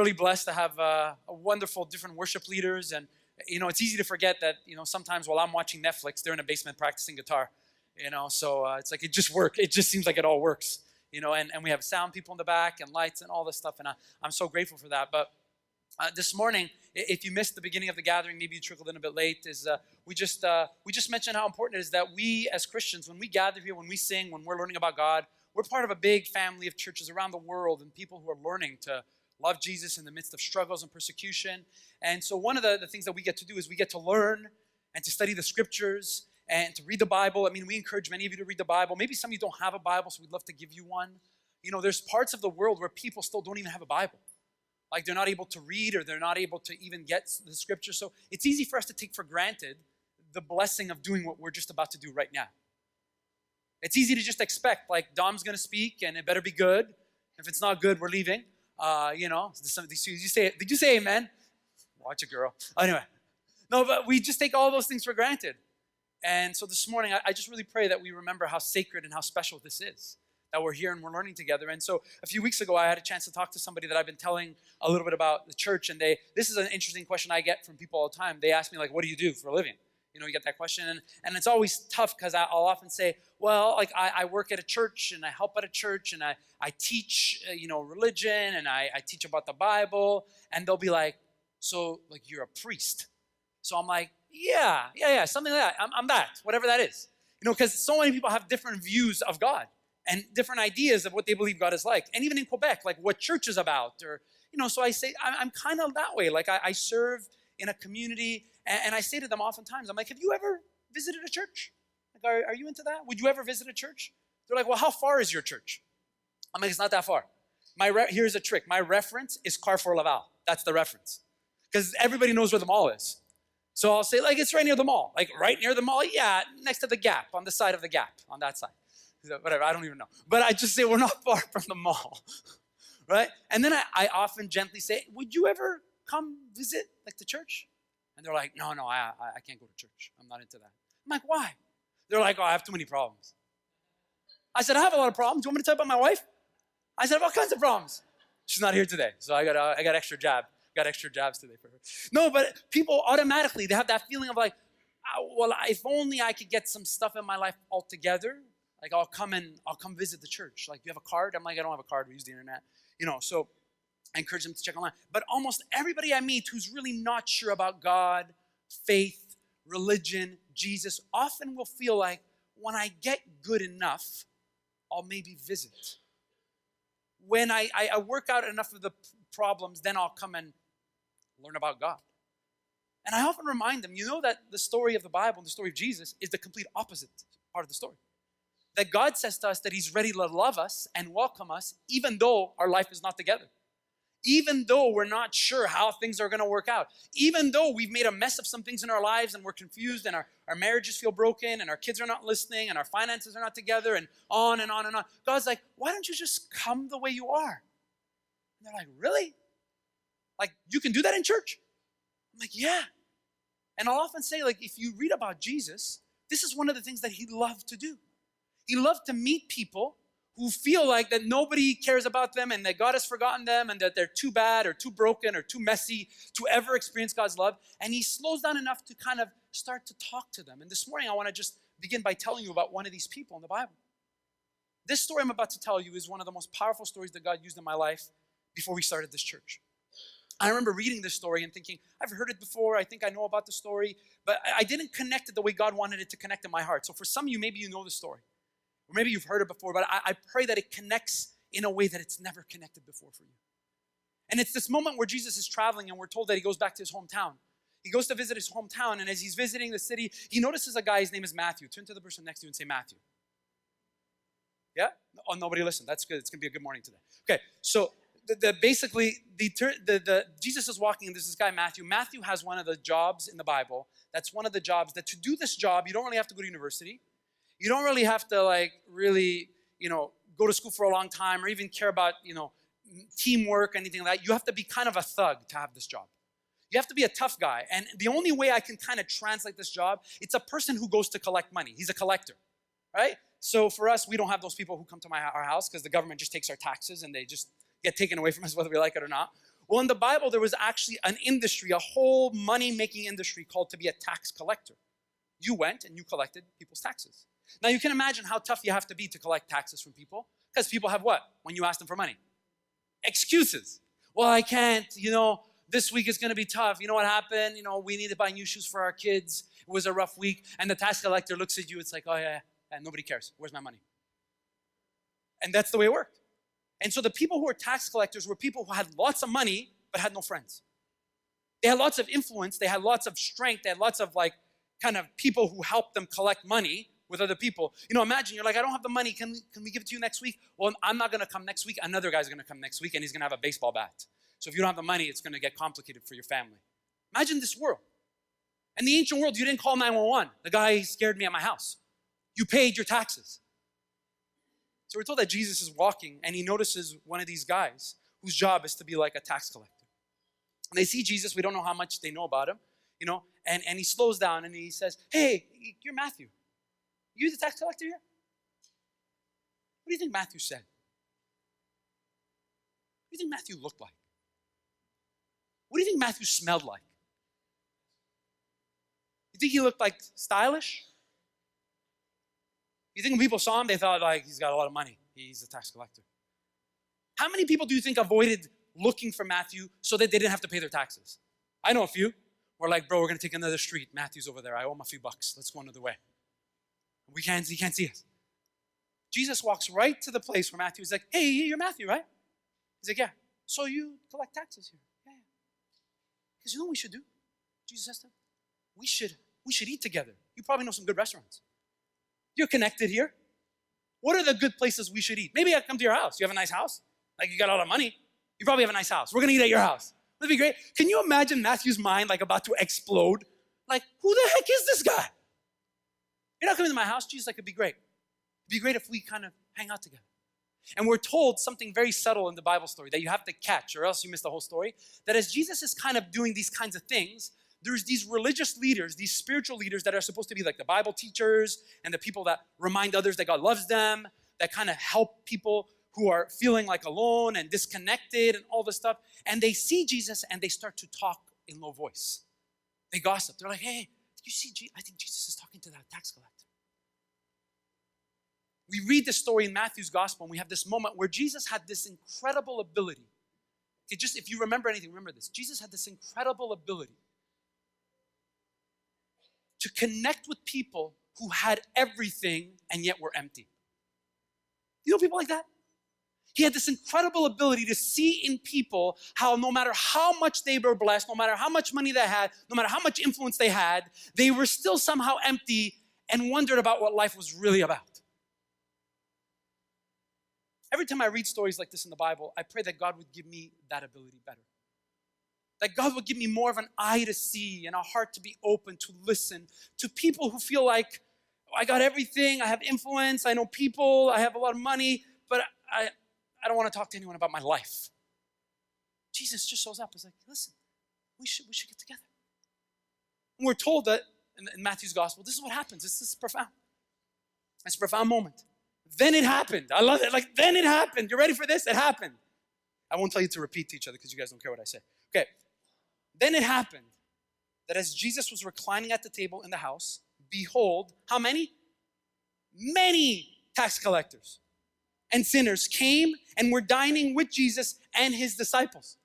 really blessed to have a wonderful different worship leaders. And, it's easy to forget that, sometimes while I'm watching Netflix, they're in a basement practicing guitar, so it's like it just works. It just seems like it all works, and we have sound people in the back and lights and all this stuff. And I'm so grateful for that. But this morning, if you missed the beginning of the gathering, maybe you trickled in a bit late, we just mentioned how important it is that we as Christians, when we gather here, when we sing, when we're learning about God, we're part of a big family of churches around the world and people who are learning to love Jesus in the midst of struggles and persecution. And so one of the things that we get to do is we get to learn and to study the scriptures and to read the Bible. I mean, we encourage many of you to read the Bible. Maybe some of you don't have a Bible, so we'd love to give you one. There's parts of the world where people still don't even have a Bible. Like they're not able to read or they're not able to even get the scripture. So it's easy for us to take for granted the blessing of doing what we're just about to do right now. It's easy to just expect, like, Dom's going to speak and it better be good. If it's not good, we're leaving. Did you say amen? Watch it, girl. Anyway, no, but we just take all those things for granted. And so this morning, I just really pray that we remember how sacred and how special this is, that we're here and we're learning together. And so a few weeks ago, I had a chance to talk to somebody that I've been telling a little bit about the church. And this is an interesting question I get from people all the time. They ask me, like, what do you do for a living? You get that question. And it's always tough because I'll often say, well, like I work at a church and I help at a church and I teach, religion and I teach about the Bible. And they'll be like, so like you're a priest. So I'm like, yeah, something like that. I'm that, whatever that is. Because so many people have different views of God and different ideas of what they believe God is like. And even in Quebec, like what church is about. Or, so I say, I'm kind of that way. Like I serve in a community, and I say to them oftentimes, I'm like, have you ever visited a church? Like, are you into that? Would you ever visit a church? They're like, well, how far is your church? I'm like, it's not that far. Here's a trick. My reference is Carrefour Laval. That's the reference. Because everybody knows where the mall is. So I'll say, like, it's right near the mall. Like, right near the mall? Yeah, next to the Gap, on the side of the Gap, on that side. Whatever, I don't even know. But I just say, we're not far from the mall, right? And then I often gently say, would you ever come visit, like, the church? And they're like, no, I can't go to church. I'm not into that. I'm like, why? They're like, I have too many problems. I said, I have a lot of problems. Do you want me to tell you about my wife? I said, I have all kinds of problems. She's not here today, so I got extra jabs today for her. No, but people automatically, they have that feeling of like, well, if only I could get some stuff in my life all together, like I'll come visit the church. Like, you have a card? I'm like, I don't have a card. We use the internet. So I encourage them to check online. But almost everybody I meet who's really not sure about God, faith, religion, Jesus, often will feel like, when I get good enough, I'll maybe visit. When I work out enough of the problems, then I'll come and learn about God. And I often remind them, that the story of the Bible and the story of Jesus is the complete opposite part of the story. That God says to us that he's ready to love us and welcome us, even though our life is not together. Even though we're not sure how things are going to work out. Even though we've made a mess of some things in our lives and we're confused and our marriages feel broken and our kids are not listening and our finances are not together and on and on and on. God's like, why don't you just come the way you are? And they're like, really? Like, you can do that in church? I'm like, yeah. And I'll often say, like, if you read about Jesus, this is one of the things that he loved to do. He loved to meet people who feel like that nobody cares about them and that God has forgotten them and that they're too bad or too broken or too messy to ever experience God's love. And he slows down enough to kind of start to talk to them. And this morning, I want to just begin by telling you about one of these people in the Bible. This story I'm about to tell you is one of the most powerful stories that God used in my life before we started this church. I remember reading this story and thinking, I've heard it before. I think I know about the story, but I didn't connect it the way God wanted it to connect in my heart. So for some of you, maybe you know the story. Or maybe you've heard it before, but I pray that it connects in a way that it's never connected before for you. And it's this moment where Jesus is traveling and we're told that he goes back to his hometown. He goes to visit his hometown, and as he's visiting the city, he notices a guy, his name is Matthew. Turn to the person next to you and say, Matthew. Yeah? Oh, nobody listened. That's good. It's going to be a good morning today. Okay, so Jesus is walking, and there's this guy, Matthew. Matthew has one of the jobs in the Bible. That's one of the jobs that to do this job, you don't really have to go to university. You don't really have to really, go to school for a long time or even care about, teamwork or anything like that. You have to be kind of a thug to have this job. You have to be a tough guy. And the only way I can kind of translate this job, it's a person who goes to collect money. He's a collector, right? So for us, we don't have those people who come to our house because the government just takes our taxes and they just get taken away from us whether we like it or not. Well, in the Bible, there was actually an industry, a whole money-making industry called to be a tax collector. You went and you collected people's taxes. Now, you can imagine how tough you have to be to collect taxes from people, because people have what when you ask them for money? Excuses. Well, I can't, this week is going to be tough. You know what happened? We need to buy new shoes for our kids. It was a rough week. And the tax collector looks at you. It's like, oh, yeah, nobody cares. Where's my money? And that's the way it worked. And so the people who were tax collectors were people who had lots of money but had no friends. They had lots of influence. They had lots of strength. They had lots of kind of people who helped them collect money with other people. Imagine you're like, I don't have the money. Can we give it to you next week? Well, I'm not going to come next week. Another guy's going to come next week, and he's going to have a baseball bat. So if you don't have the money, it's going to get complicated for your family. Imagine this world. In the ancient world, you didn't call 911. The guy scared me at my house. You paid your taxes. So we're told that Jesus is walking, and he notices one of these guys whose job is to be like a tax collector. And they see Jesus. We don't know how much they know about him, and he slows down, and he says, hey, you're Matthew. You the tax collector here? What do you think Matthew said? What do you think Matthew looked like? What do you think Matthew smelled like? You think he looked like stylish? You think when people saw him, they thought he's got a lot of money. He's a tax collector. How many people do you think avoided looking for Matthew so that they didn't have to pay their taxes? I know a few. We're like, bro, we're going to take another street. Matthew's over there. I owe him a few bucks. Let's go another way. He can't see us. Jesus walks right to the place where Matthew is like, hey, you're Matthew, right? He's like, yeah. So you collect taxes here? Yeah. Because you know what we should do? Jesus says to him, we should eat together. You probably know some good restaurants. You're connected here. What are the good places we should eat? Maybe I come to your house. You have a nice house. You got a lot of money. You probably have a nice house. We're going to eat at your house. That'd be great. Can you imagine Matthew's mind about to explode? Who the heck is this guy? You're not coming to my house? Jesus, it'd be great. It'd be great if we kind of hang out together. And we're told something very subtle in the Bible story that you have to catch, or else you miss the whole story. That as Jesus is kind of doing these kinds of things, there's these religious leaders, these spiritual leaders that are supposed to be like the Bible teachers and the people that remind others that God loves them, that kind of help people who are feeling alone and disconnected and all this stuff. And they see Jesus and they start to talk in low voice. They gossip. They're like, hey, you see, I think Jesus is talking to that tax collector. We read the story in Matthew's gospel, and we have this moment where Jesus had this incredible ability. If you remember anything, remember this. Jesus had this incredible ability to connect with people who had everything and yet were empty. You know people like that? He had this incredible ability to see in people how no matter how much they were blessed, no matter how much money they had, no matter how much influence they had, they were still somehow empty and wondered about what life was really about. Every time I read stories like this in the Bible, I pray that God would give me that ability better. That God would give me more of an eye to see and a heart to be open, to listen to people who feel like, I got everything, I have influence, I know people, I have a lot of money, but I don't want to talk to anyone about my life. Jesus just shows up. He's like, listen, we should get together. And we're told that in Matthew's gospel, this is what happens. This is profound. It's a profound moment. Then it happened. I love it. Then it happened. You ready for this? It happened. I won't tell you to repeat to each other because you guys don't care what I say. Okay. Then it happened that as Jesus was reclining at the table in the house, behold, how many? Many tax collectors and sinners came and were dining with Jesus and his disciples.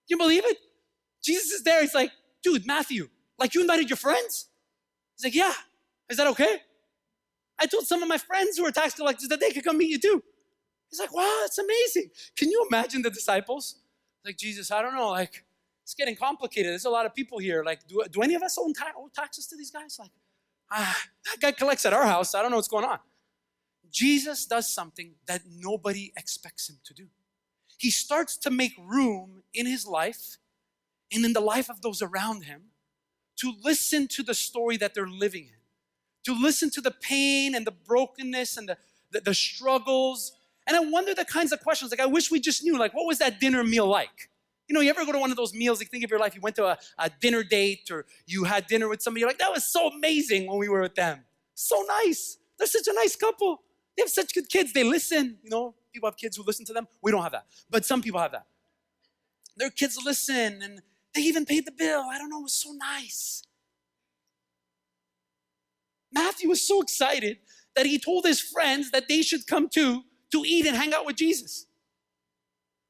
Can you believe it? Jesus is there. He's like, dude, Matthew, you invited your friends? He's like, yeah. Is that okay? I told some of my friends who are tax collectors that they could come meet you too. He's like, wow, that's amazing. Can you imagine the disciples? Jesus, I don't know, it's getting complicated. There's a lot of people here. Do any of us owe taxes to these guys? That guy collects at our house. I don't know what's going on. Jesus does something that nobody expects him to do. He starts to make room in his life and in the life of those around him to listen to the story that they're living in, to listen to the pain and the brokenness and the struggles. And I wonder the kinds of questions, I wish we just knew, what was that dinner meal like? You ever go to one of those meals, think of your life, you went to a dinner date or you had dinner with somebody, you're like, that was so amazing when we were with them. So nice. They're such a nice couple. They have such good kids. They listen. People have kids who listen to them. We don't have that. But some people have that. Their kids listen, and they even paid the bill. I don't know, it was so nice. Matthew was so excited that he told his friends that they should come to eat and hang out with Jesus.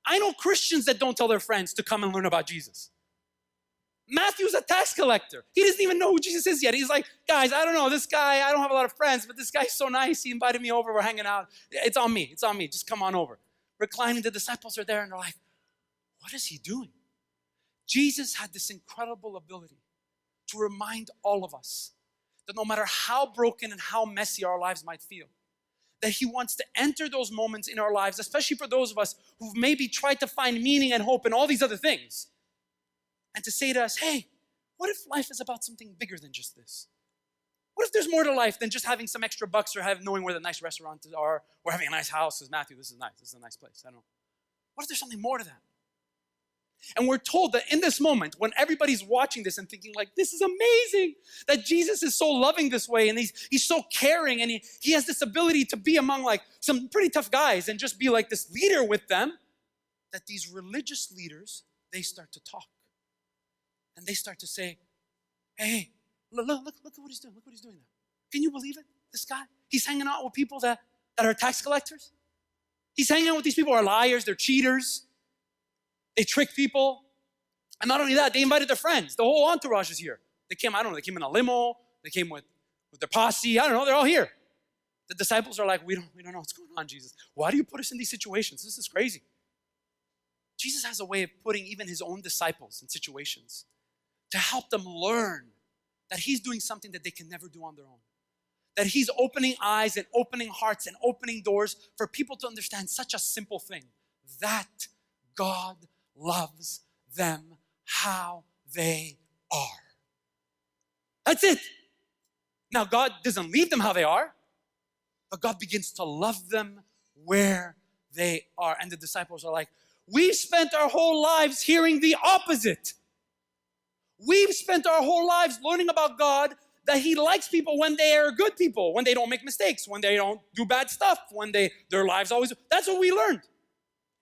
I know Christians that don't tell their friends to come and learn about Jesus. Matthew's a tax collector. He doesn't even know who Jesus is yet. He's like, guys, I don't know, this guy, I don't have a lot of friends, but this guy's so nice. He invited me over, we're hanging out. It's on me, just come on over. Reclining, the disciples are there and they're like, what is he doing? Jesus had this incredible ability to remind all of us that no matter how broken and how messy our lives might feel, that he wants to enter those moments in our lives, especially for those of us who've maybe tried to find meaning and hope in all these other things, and to say to us, hey, what if life is about something bigger than just this? What if there's more to life than just having some extra bucks or knowing where the nice restaurants are or having a nice house? Says Matthew, this is nice. This is a nice place. I don't know. What if there's something more to that? And we're told that in this moment, when everybody's watching this and thinking like, this is amazing, that Jesus is so loving this way and he's so caring and he has this ability to be among like some pretty tough guys and just be like this leader with them, that these religious leaders, they start to talk. And they start to say, hey, look at what he's doing. Look what he's doing now. Can you believe it? This guy, he's hanging out with people that are tax collectors. He's hanging out with these people who are liars, they're cheaters. They trick people. And not only that, they invited their friends. The whole entourage is here. They came, I don't know, they came in a limo. They came with their posse. I don't know, they're all here. The disciples are like, we don't know what's going on, Jesus. Why do you put us in these situations? This is crazy. Jesus has a way of putting even his own disciples in situations to help them learn that he's doing something that they can never do on their own. That he's opening eyes and opening hearts and opening doors for people to understand such a simple thing, that God loves them how they are. That's it. Now, God doesn't leave them how they are, but God begins to love them where they are. And the disciples are like, we've spent our whole lives hearing the opposite. We've spent our whole lives learning about God, that he likes people when they are good people, when they don't make mistakes, when they don't do bad stuff, when their lives always, that's what we learned.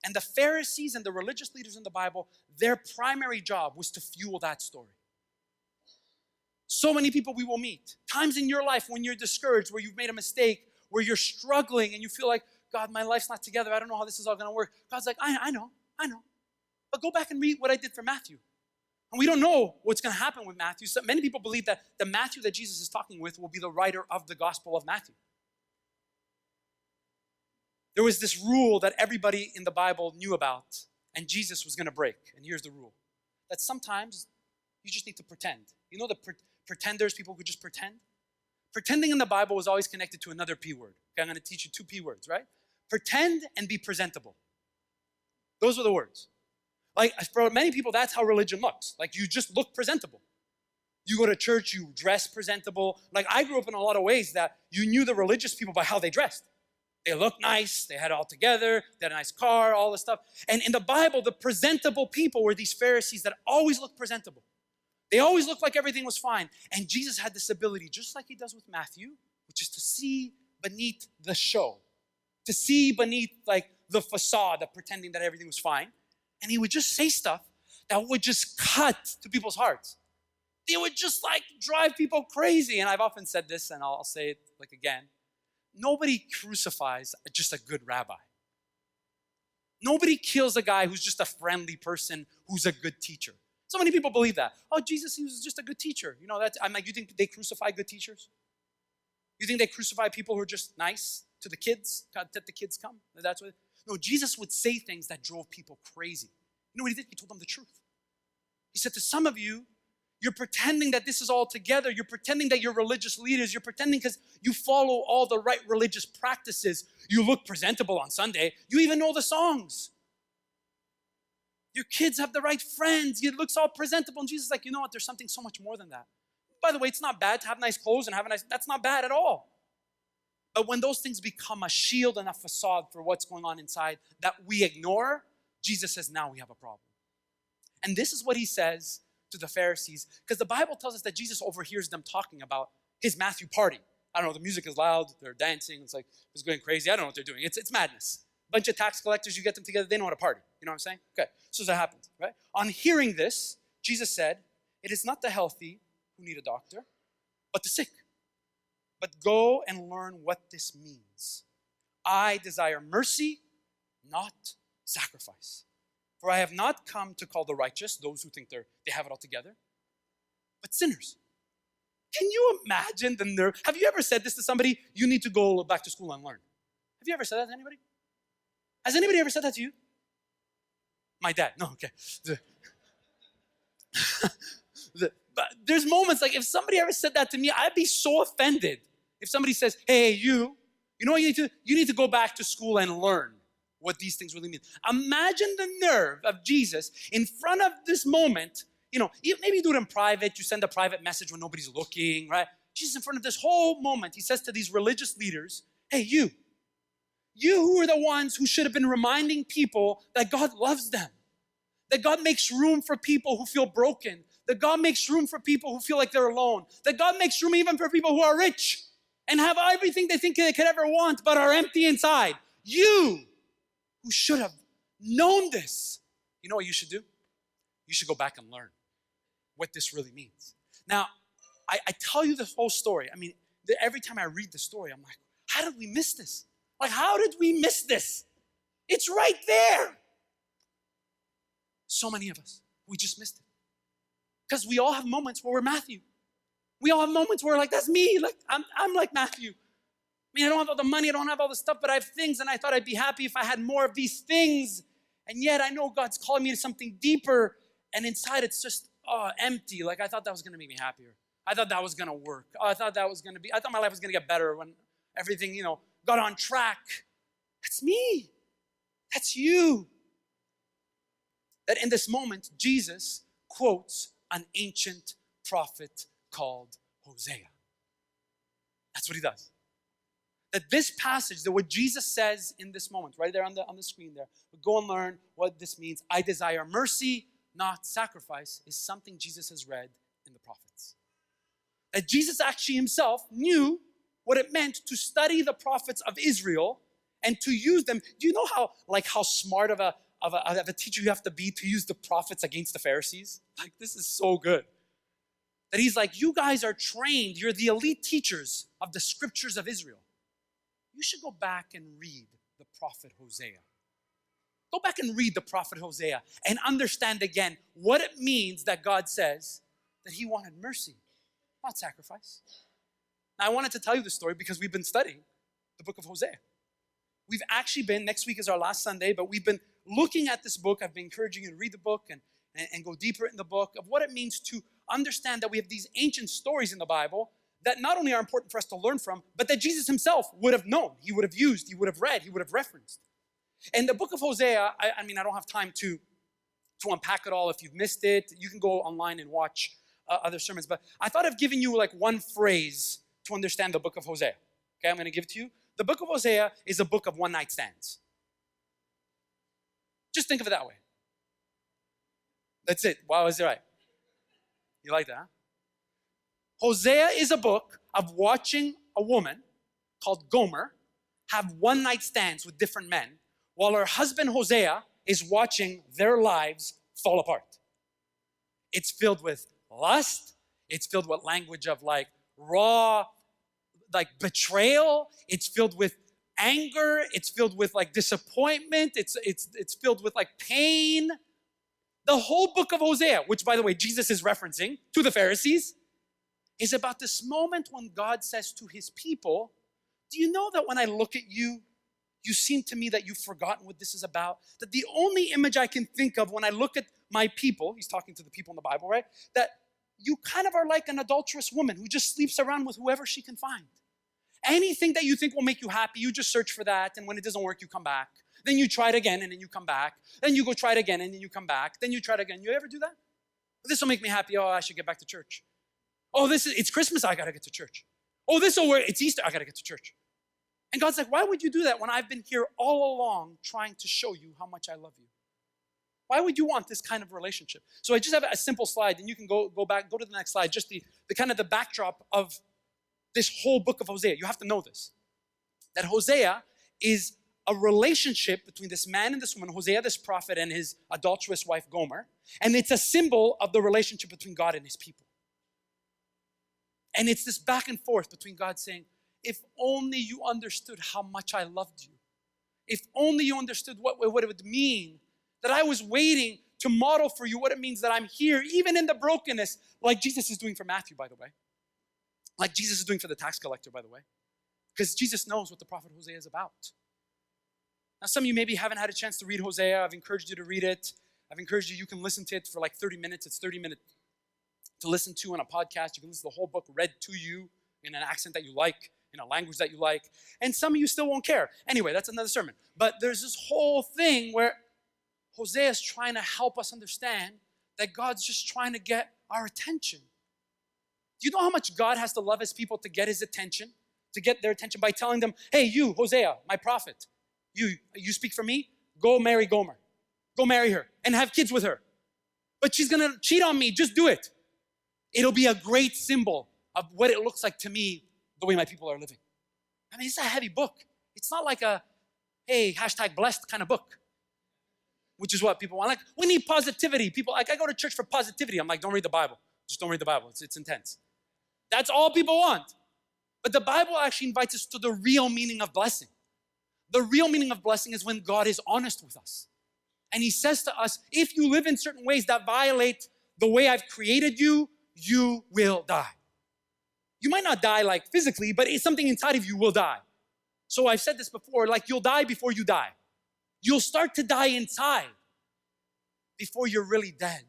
And the Pharisees and the religious leaders in the Bible, their primary job was to fuel that story. So many people we will meet, times in your life when you're discouraged, where you've made a mistake, where you're struggling and you feel like, God, my life's not together. I don't know how this is all going to work. God's like, I know. But go back and read what I did for Matthew. And we don't know what's going to happen with Matthew. So many people believe that the Matthew that Jesus is talking with will be the writer of the Gospel of Matthew. There was this rule that everybody in the Bible knew about, and Jesus was going to break. And here's the rule: that sometimes you just need to pretend. You know the pretenders, people who just pretend? Pretending in the Bible was always connected to another P word. Okay, I'm going to teach you 2 P words, right? Pretend and be presentable. Those are the words. Like, for many people, that's how religion looks. Like, you just look presentable. You go to church, you dress presentable. Like, I grew up in a lot of ways that you knew the religious people by how they dressed. They looked nice, they had it all together, they had a nice car, all this stuff. And in the Bible, the presentable people were these Pharisees that always looked presentable. They always looked like everything was fine. And Jesus had this ability, just like he does with Matthew, which is to see beneath the show, to see beneath like the facade of pretending that everything was fine. And he would just say stuff that would just cut to people's hearts. They would just like drive people crazy. And I've often said this, and I'll say it like again. Nobody crucifies just a good rabbi. Nobody kills a guy who's just a friendly person, who's a good teacher. So many people believe that. Oh, Jesus, he was just a good teacher. You know, I'm like, you think they crucify good teachers? You think they crucify people who are just nice to the kids, let the kids come? That's what. No, Jesus would say things that drove people crazy. You know what he did? He told them the truth. He said to some of you, you're pretending that this is all together. You're pretending that you're religious leaders. You're pretending because you follow all the right religious practices. You look presentable on Sunday. You even know the songs. Your kids have the right friends. It looks all presentable. And Jesus is like, you know what? There's something so much more than that. By the way, it's not bad to have nice clothes and that's not bad at all. But when those things become a shield and a facade for what's going on inside that we ignore, Jesus says, now we have a problem. And this is what he says to the Pharisees, because the Bible tells us that Jesus overhears them talking about his Matthew party. I don't know, the music is loud, they're dancing, it's going crazy. I don't know what they're doing. It's madness. Bunch of tax collectors, you get them together, they know how to party. You know what I'm saying? Okay, so that happens, right? On hearing this, Jesus said, it is not the healthy who need a doctor, but the sick. But go and learn what this means. I desire mercy, not sacrifice. For I have not come to call the righteous, those who think they have it all together, but sinners. Can you imagine the nerve? Have you ever said this to somebody? You need to go back to school and learn. Have you ever said that to anybody? Has anybody ever said that to you? My dad. No, okay. But there's moments like if somebody ever said that to me, I'd be so offended. If somebody says, hey, you know what you need to go back to school and learn what these things really mean. Imagine the nerve of Jesus in front of this moment. You know, maybe you do it in private. You send a private message when nobody's looking, right? Jesus in front of this whole moment, he says to these religious leaders, hey, you who are the ones who should have been reminding people that God loves them, that God makes room for people who feel broken, that God makes room for people who feel like they're alone, that God makes room even for people who are rich and have everything they think they could ever want but are empty inside. You who should have known this, you know what you should do? You should go back and learn what this really means. Now, I tell you this whole story. I mean, every time I read the story, I'm like, how did we miss this? Like, how did we miss this? It's right there. So many of us, we just missed it. Because we all have moments where we're Matthew. We all have moments where we're like, that's me. Like, I'm like Matthew. I mean, I don't have all the money, I don't have all the stuff, but I have things, and I thought I'd be happy if I had more of these things. And yet I know God's calling me to something deeper, and inside it's just empty. Like, I thought that was going to make me happier. I thought that was going to work. I thought my life was going to get better when everything, got on track. That's me. That's you. That in this moment, Jesus quotes an ancient prophet called Hosea. That's what he does. That this passage, that what Jesus says in this moment, right there on the screen there, go and learn what this means. I desire mercy, not sacrifice, is something Jesus has read in the prophets. That Jesus actually himself knew what it meant to study the prophets of Israel and to use them. Do you know how smart of a teacher you have to be to use the prophets against the Pharisees? Like, this is so good. That he's like, you guys are trained. You're the elite teachers of the scriptures of Israel. You should go back and read the prophet Hosea. Go back and read the prophet Hosea and understand again what it means that God says that he wanted mercy, not sacrifice. Now, I wanted to tell you this story because we've been studying the book of Hosea. We've actually been, next week is our last Sunday, but we've been looking at this book. I've been encouraging you to read the book and go deeper in the book of what it means to understand that we have these ancient stories in the Bible that not only are important for us to learn from, but that Jesus himself would have known, he would have used, he would have read, he would have referenced. And the book of Hosea, I mean, I don't have time to unpack it all. If you've missed it, you can go online and watch other sermons. But I thought of giving you like one phrase to understand the book of Hosea. Okay, I'm going to give it to you. The book of Hosea is a book of one-night stands. Just think of it that way. That's it. Wow, is it right? You like that, huh? Hosea is a book of watching a woman called Gomer have one-night stands with different men while her husband Hosea is watching their lives fall apart. It's filled with lust. It's filled with language of like raw, like betrayal. It's filled with anger. It's filled with like disappointment. It's filled with like pain. The whole book of Hosea, which by the way, Jesus is referencing to the Pharisees, is about this moment when God says to his people, do you know that when I look at you, you seem to me that you've forgotten what this is about? That the only image I can think of when I look at my people, he's talking to the people in the Bible, right? That you kind of are like an adulterous woman who just sleeps around with whoever she can find. Anything that you think will make you happy, you just search for that, and when it doesn't work, you come back. Then you try it again, and then you come back. Then you go try it again, and then you come back. Then you try it again. You ever do that? This will make me happy. Oh, I should get back to church. Oh, it's Christmas, I gotta get to church. Oh, this will work, it's Easter, I gotta get to church. And God's like, why would you do that when I've been here all along trying to show you how much I love you? Why would you want this kind of relationship? So I just have a simple slide, and you can go back, go to the next slide, just the kind of the backdrop of this whole book of Hosea. You have to know this. That Hosea is a relationship between this man and this woman, Hosea, this prophet, and his adulterous wife, Gomer. And it's a symbol of the relationship between God and his people. And it's this back and forth between God saying, if only you understood how much I loved you. If only you understood what it would mean that I was waiting to model for you what it means that I'm here, even in the brokenness, like Jesus is doing for Matthew, by the way. Like Jesus is doing for the tax collector, by the way. Because Jesus knows what the prophet Hosea is about. Now, some of you maybe haven't had a chance to read Hosea. I've encouraged you to read it. I've encouraged you can listen to it for like 30 minutes. It's 30 minutes to listen to on a podcast. You can listen to the whole book read to you in an accent that you like, in a language that you like. And some of you still won't care. Anyway, that's another sermon. But there's this whole thing where Hosea is trying to help us understand that God's just trying to get our attention. Do you know how much God has to love his people to get his attention? To get their attention by telling them, hey, you, Hosea, my prophet, you speak for me? Go marry Gomer. Go marry her and have kids with her. But she's going to cheat on me. Just do it. It'll be a great symbol of what it looks like to me, the way my people are living. I mean, it's a heavy book. It's not like a, hey, #blessed kind of book, which is what people want. Like, we need positivity. People, like, I go to church for positivity. I'm like, don't read the Bible. Just don't read the Bible. It's intense. That's all people want. But the Bible actually invites us to the real meaning of blessing. The real meaning of blessing is when God is honest with us. And he says to us, if you live in certain ways that violate the way I've created you, you will die. You might not die like physically, but it's something inside of you will die. So I've said this before, like you'll die before you die. You'll start to die inside before you're really dead.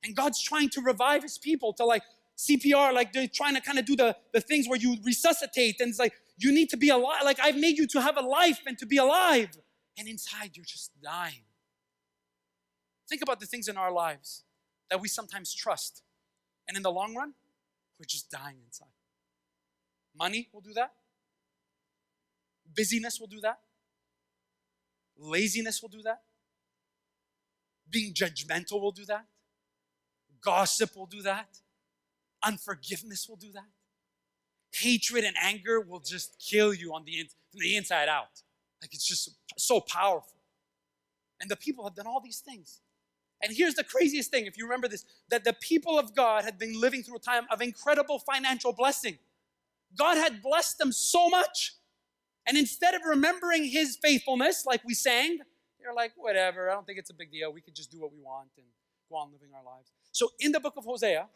And God's trying to revive his people to like CPR, like they're trying to kind of do the things where you resuscitate. And it's like, you need to be alive. Like I've made you to have a life and to be alive. And inside you're just dying. Think about the things in our lives that we sometimes trust. And in the long run, we're just dying inside. Money will do that. Busyness will do that. Laziness will do that. Being judgmental will do that. Gossip will do that. Unforgiveness will do that. Hatred and anger will just kill you on from the inside out. Like it's just so powerful. And the people have done all these things. And here's the craziest thing, if you remember this, that the people of God had been living through a time of incredible financial blessing. God had blessed them so much. And instead of remembering his faithfulness, like we sang, they're like, whatever, I don't think it's a big deal. We could just do what we want and go on living our lives. So in the book of Hosea,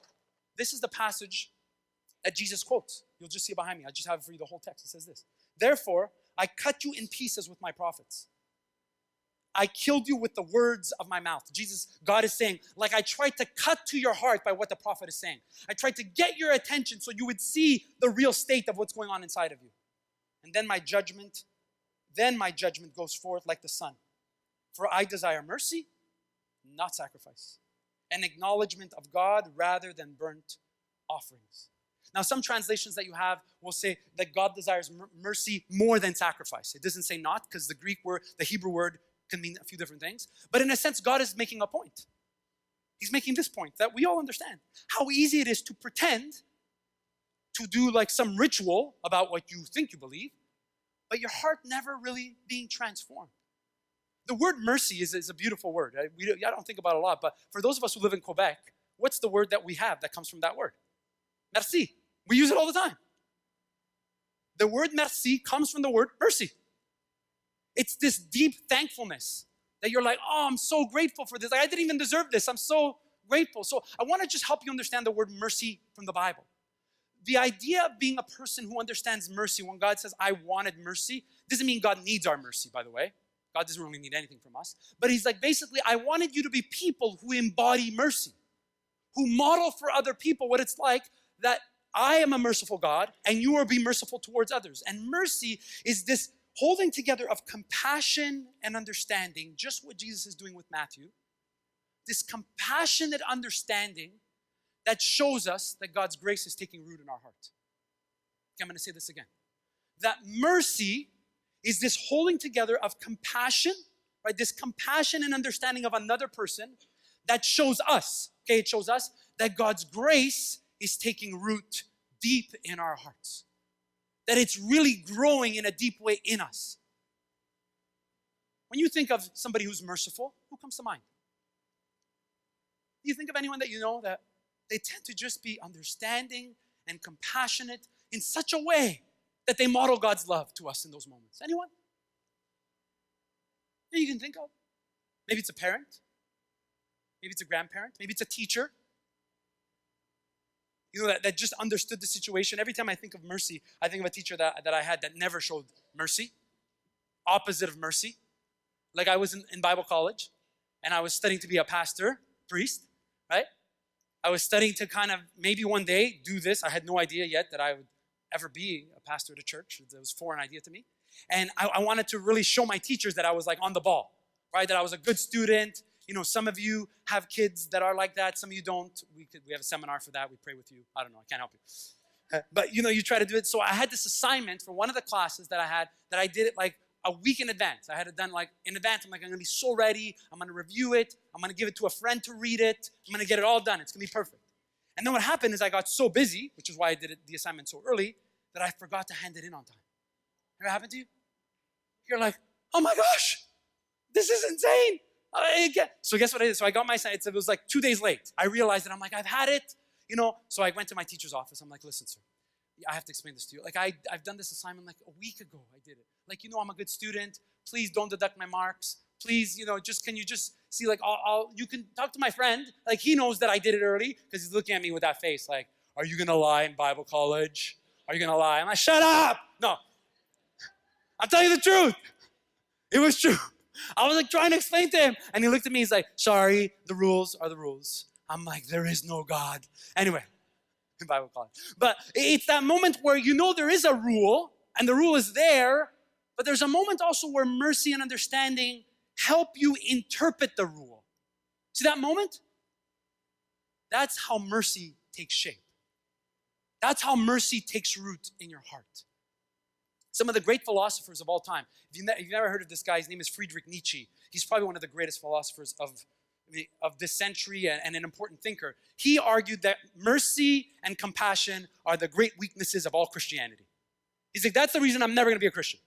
this is the passage that Jesus quotes. You'll just see it behind me. I just have it for you, the whole text. It says this. Therefore, I cut you in pieces with my prophets. I killed you with the words of my mouth. God is saying, like I tried to cut to your heart by what the prophet is saying. I tried to get your attention so you would see the real state of what's going on inside of you. And then my judgment goes forth like the sun. For I desire mercy, not sacrifice. An acknowledgement of God rather than burnt offerings. Now, some translations that you have will say that God desires mercy more than sacrifice. It doesn't say not, because the Greek word, the Hebrew word, can mean a few different things. But in a sense, God is making a point. He's making this point that we all understand. How easy it is to pretend to do like some ritual about what you think you believe, but your heart never really being transformed. The word mercy is a beautiful word. I don't think about it a lot, but for those of us who live in Quebec, what's the word that we have that comes from that word? Merci. We use it all the time. The word merci comes from the word mercy. It's this deep thankfulness that you're like, oh, I'm so grateful for this. Like, I didn't even deserve this. I'm so grateful. So I want to just help you understand the word mercy from the Bible. The idea of being a person who understands mercy, when God says, I wanted mercy, doesn't mean God needs our mercy, by the way. God doesn't really need anything from us. But he's like, basically, I wanted you to be people who embody mercy, who model for other people what it's like that I am a merciful God and you will be merciful towards others. And mercy is this holding together of compassion and understanding, just what Jesus is doing with Matthew. This compassionate understanding that shows us that God's grace is taking root in our heart. Okay, I'm going to say this again. That mercy is this holding together of compassion, right? This compassion and understanding of another person that shows us, okay, it shows us that God's grace is taking root deep in our hearts. That it's really growing in a deep way in us. When you think of somebody who's merciful, who comes to mind? Do you think of anyone that you know that they tend to just be understanding and compassionate in such a way that they model God's love to us in those moments? Anyone? That you can think of? Maybe it's a parent. Maybe it's a grandparent. Maybe it's a teacher. You know, that just understood the situation. Every time I think of mercy, I think of a teacher that I had that never showed mercy. Opposite of mercy. Like I was in Bible college, and I was studying to be a pastor, priest, right? I was studying to kind of maybe one day do this. I had no idea yet that I would ever be a pastor at a church. It was a foreign idea to me. And I wanted to really show my teachers that I was like on the ball, right? That I was a good student. You know, some of you have kids that are like that. Some of you don't. We have a seminar for that. We pray with you. I don't know. I can't help you. But, you know, you try to do it. So I had this assignment for one of the classes that I had that I did it like a week in advance. I had it done like in advance. I'm like, I'm going to be so ready. I'm going to review it. I'm going to give it to a friend to read it. I'm going to get it all done. It's going to be perfect. And then what happened is I got so busy, which is why I did the assignment so early, that I forgot to hand it in on time. Ever happened to you? You're like, oh my gosh, this is insane. So guess what I did? So I got my assignment. It was like 2 days late. I realized it. I'm like, I've had it. You know, so I went to my teacher's office. I'm like, listen, sir, I have to explain this to you. Like I've done this assignment like a week ago. I did it. Like, you know, I'm a good student. Please don't deduct my marks. Please, you know, can you just see, like, you can talk to my friend. Like, he knows that I did it early because he's looking at me with that face like, are you going to lie in Bible college? Are you going to lie? I'm like, shut up. No, I'm telling you the truth. It was true. I was like trying to explain to him. And he looked at me. He's like, sorry, the rules are the rules. I'm like, there is no God. Anyway, in Bible college. But it's that moment where you know there is a rule and the rule is there. But there's a moment also where mercy and understanding help you interpret the rule. See that moment? That's how mercy takes shape. That's how mercy takes root in your heart. Some of the great philosophers of all time. If you've never heard of this guy, his name is Friedrich Nietzsche. He's probably one of the greatest philosophers of this century and an important thinker. He argued that mercy and compassion are the great weaknesses of all Christianity. He's like, that's the reason I'm never going to be a Christian.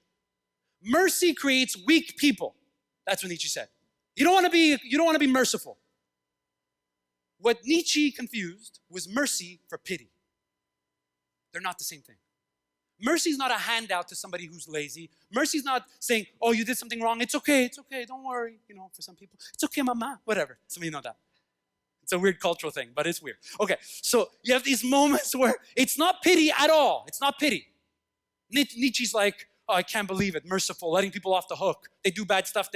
Mercy creates weak people. That's what Nietzsche said. You don't want to be merciful. What Nietzsche confused was mercy for pity. They're not the same thing. Mercy is not a handout to somebody who's lazy. Mercy is not saying, oh, you did something wrong. It's okay, don't worry. You know, for some people, it's okay, mama, whatever. Some of you know that. It's a weird cultural thing, but it's weird. Okay, so you have these moments where it's not pity at all. It's not pity. Nietzsche's like, oh, I can't believe it, merciful, letting people off the hook. They do bad stuff.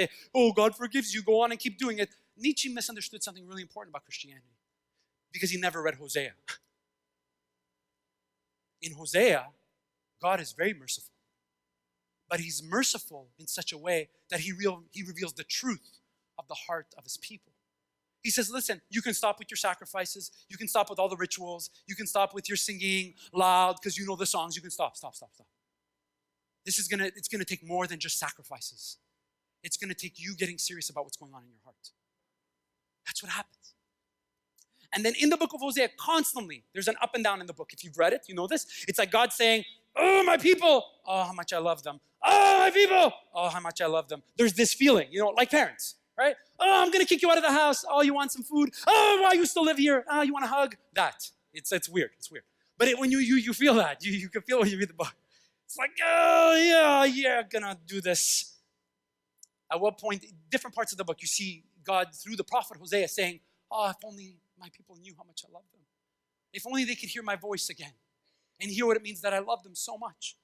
God forgives you, go on and keep doing it. Nietzsche misunderstood something really important about Christianity because he never read Hosea. In Hosea, God is very merciful. But he's merciful in such a way that he reveals the truth of the heart of his people. He says, listen, you can stop with your sacrifices. You can stop with all the rituals. You can stop with your singing loud because you know the songs. You can stop. It's going to take more than just sacrifices. It's going to take you getting serious about what's going on in your heart. That's what happens. And then in the book of Hosea, constantly, there's an up and down in the book. If you've read it, you know this. It's like God saying, oh, my people, oh, how much I love them. Oh, my people, oh, how much I love them. There's this feeling, you know, like parents, right? Oh, I'm going to kick you out of the house. Oh, you want some food? Oh, why you still live here? Oh, you want a hug? That. It's weird. It's weird. But when you feel that, you can feel when you read the book. It's like, oh, yeah, gonna do this. At what point, different parts of the book, you see God through the prophet Hosea saying, oh, if only my people knew how much I love them. If only they could hear my voice again and hear what it means that I love them so much.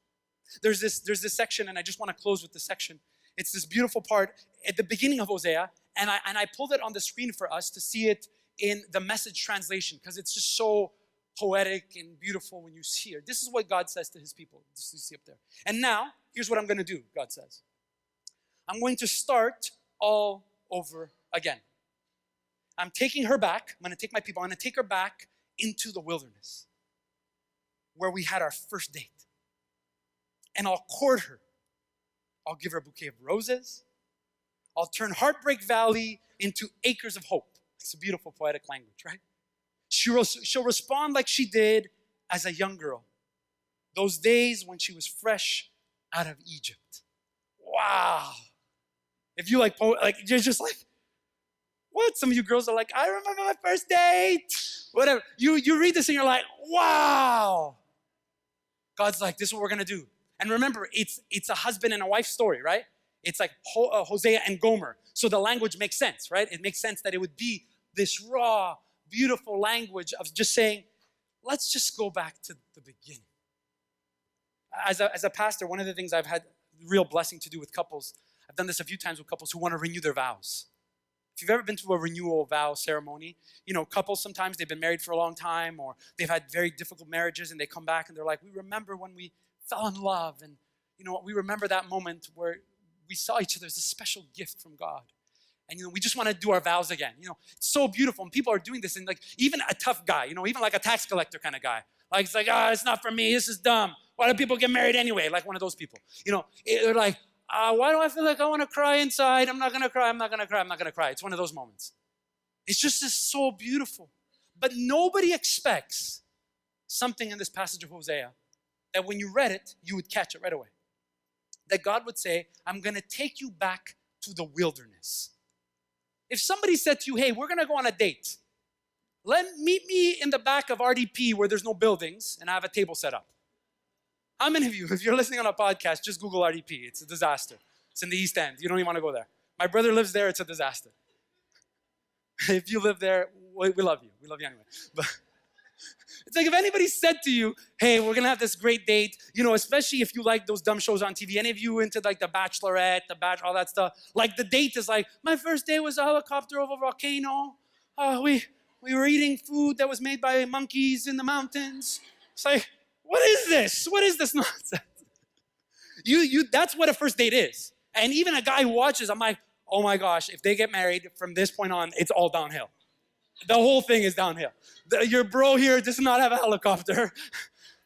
There's this section, and I just want to close with this section. It's this beautiful part at the beginning of Hosea, and I pulled it on the screen for us to see it in the Message translation because it's just so poetic and beautiful when you see it. This is what God says to his people. This you see up there. And now, here's what I'm going to do, God says. I'm going to start all over again. I'm taking her back. I'm going to take my people. I'm going to take her back into the wilderness where we had our first date. And I'll court her. I'll give her a bouquet of roses. I'll turn Heartbreak Valley into acres of hope. It's a beautiful poetic language, right? She'll respond like she did as a young girl. Those days when she was fresh out of Egypt. Wow. If you like, you're just like, what? Some of you girls are like, I remember my first date. Whatever. You read this and you're like, wow. God's like, this is what we're gonna do. And remember, it's a husband and a wife story, right? It's like Hosea and Gomer. So the language makes sense, right? It makes sense that it would be this raw, beautiful language of just saying, let's just go back to the beginning. As a pastor, one of the things I've had real blessing to do with couples, I've done this a few times with couples who want to renew their vows. If you've ever been to a renewal vow ceremony, couples sometimes they've been married for a long time or they've had very difficult marriages and they come back and they're like, we remember when we fell in love and we remember that moment where we saw each other as a special gift from God. And we just want to do our vows again. It's so beautiful. And people are doing this and like even a tough guy, even like a tax collector kind of guy. Like it's like, it's not for me, this is dumb. Why do people get married anyway? Like one of those people. They're like, why do I feel like I want to cry inside? I'm not going to cry, I'm not going to cry, I'm not going to cry. It's one of those moments. It's just so beautiful. But nobody expects something in this passage of Hosea that when you read it, you would catch it right away. That God would say, I'm going to take you back to the wilderness. If somebody said to you, hey, we're going to go on a date. Meet me in the back of RDP where there's no buildings and I have a table set up. How many of you, if you're listening on a podcast, just Google RDP. It's a disaster. It's in the East End. You don't even want to go there. My brother lives there. It's a disaster. If you live there, we love you. We love you anyway. But it's like if anybody said to you, hey, we're going to have this great date, especially if you like those dumb shows on TV. Any of you into like The Bachelorette, all that stuff? Like the date is like, my first day was a helicopter over a volcano. We were eating food that was made by monkeys in the mountains. It's like, what is this? What is this nonsense? That's what a first date is. And even a guy who watches, I'm like, oh my gosh, if they get married from this point on, it's all downhill. The whole thing is downhill. Your bro here does not have a helicopter.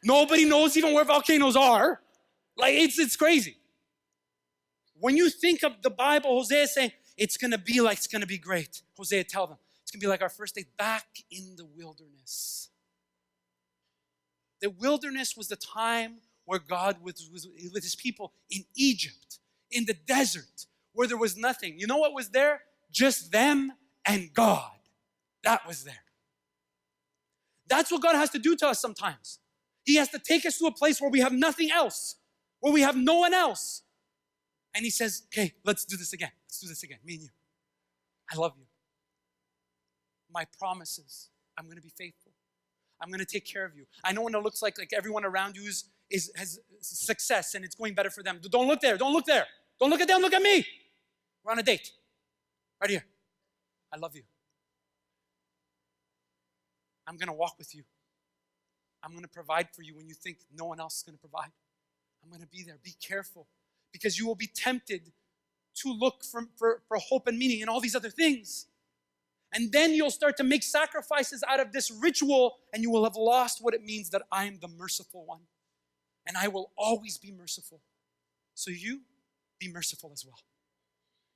Nobody knows even where volcanoes are. Like, it's crazy. When you think of the Bible, Hosea is saying, it's going to be like, it's going to be great. Hosea, tell them, it's going to be like our first date back in the wilderness. The wilderness was the time where God was with his people in Egypt, in the desert, where there was nothing. You know what was there? Just them and God. That was there. That's what God has to do to us sometimes. He has to take us to a place where we have nothing else, where we have no one else. And he says, okay, let's do this again. Let's do this again, me and you. I love you. My promises, I'm going to be faithful. I'm going to take care of you. I know when it looks like everyone around you has success and it's going better for them. Don't look there. Don't look there. Don't look at them. Look at me. We're on a date. Right here. I love you. I'm going to walk with you. I'm going to provide for you when you think no one else is going to provide. I'm going to be there. Be careful because you will be tempted to look for hope and meaning in all these other things. And then you'll start to make sacrifices out of this ritual and you will have lost what it means that I am the merciful one. And I will always be merciful. So you be merciful as well.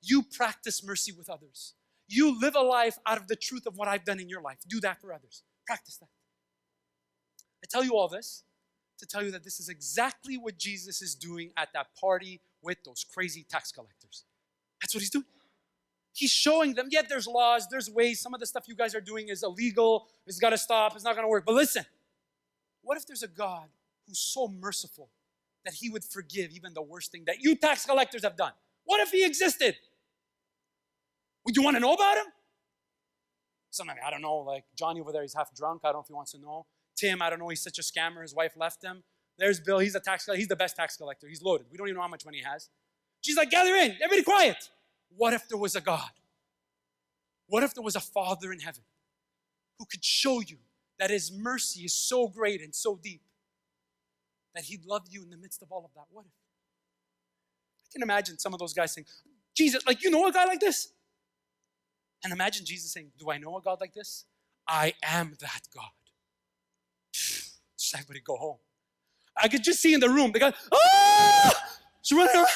You practice mercy with others. You live a life out of the truth of what I've done in your life. Do that for others. Practice that. I tell you all this to tell you that this is exactly what Jesus is doing at that party with those crazy tax collectors. That's what he's doing. He's showing them, there's laws, there's ways. Some of the stuff you guys are doing is illegal. It's got to stop. It's not going to work. But listen, what if there's a God who's so merciful that he would forgive even the worst thing that you tax collectors have done? What if he existed? Would you want to know about him? Something, I don't know, like Johnny over there, he's half drunk. I don't know if he wants to know. Tim, I don't know, he's such a scammer. His wife left him. There's Bill, he's a tax collector. He's the best tax collector. He's loaded. We don't even know how much money he has. She's like, gather in, everybody quiet. What if there was a God? What if there was a Father in heaven who could show you that his mercy is so great and so deep that he'd love you in the midst of all of that? What if? I can imagine some of those guys saying, Jesus, you know a guy like this? And imagine Jesus saying, do I know a God like this? I am that God. Just everybody go home. I could just see in the room, the guy, she's running around.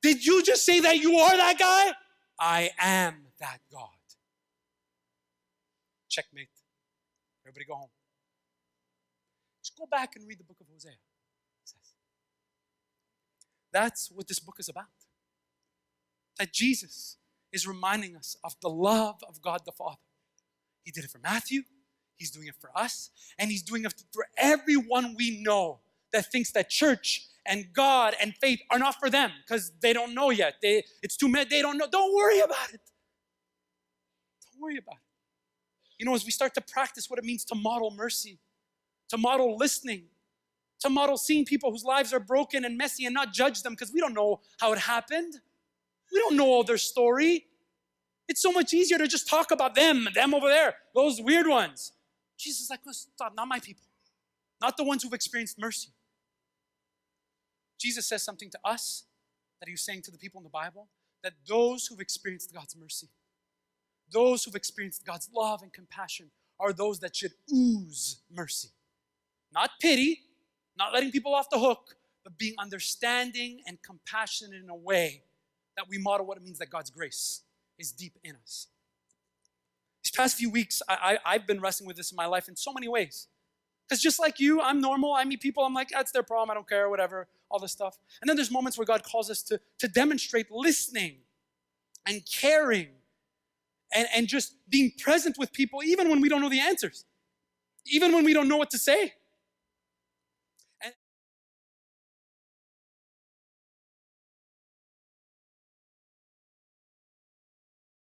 Did you just say that you are that guy? I am that God. Checkmate. Everybody go home. Just go back and read the book of Hosea. It says. That's what this book is about. that Jesus is reminding us of the love of God the Father. He did it for Matthew, he's doing it for us, and he's doing it for everyone we know that thinks that church and God and faith are not for them because they don't know yet. It's too many, they don't know. Don't worry about it. Don't worry about it. You know, as we start to practice what it means to model mercy, to model listening, to model seeing people whose lives are broken and messy and not judge them because we don't know how it happened. We don't know all their story. It's so much easier to just talk about them over there, those weird ones. Jesus is like, stop, not my people. Not the ones who've experienced mercy. Jesus says something to us that he was saying to the people in the Bible, that those who've experienced God's mercy, those who've experienced God's love and compassion are those that should ooze mercy. Not pity, not letting people off the hook, but being understanding and compassionate in a way that we model what it means that God's grace is deep in us. These past few weeks, I've been wrestling with this in my life in so many ways. Because just like you, I'm normal. I meet people, I'm like, that's their problem, I don't care, whatever, all this stuff. And then there's moments where God calls us to demonstrate listening and caring and just being present with people, even when we don't know the answers, even when we don't know what to say.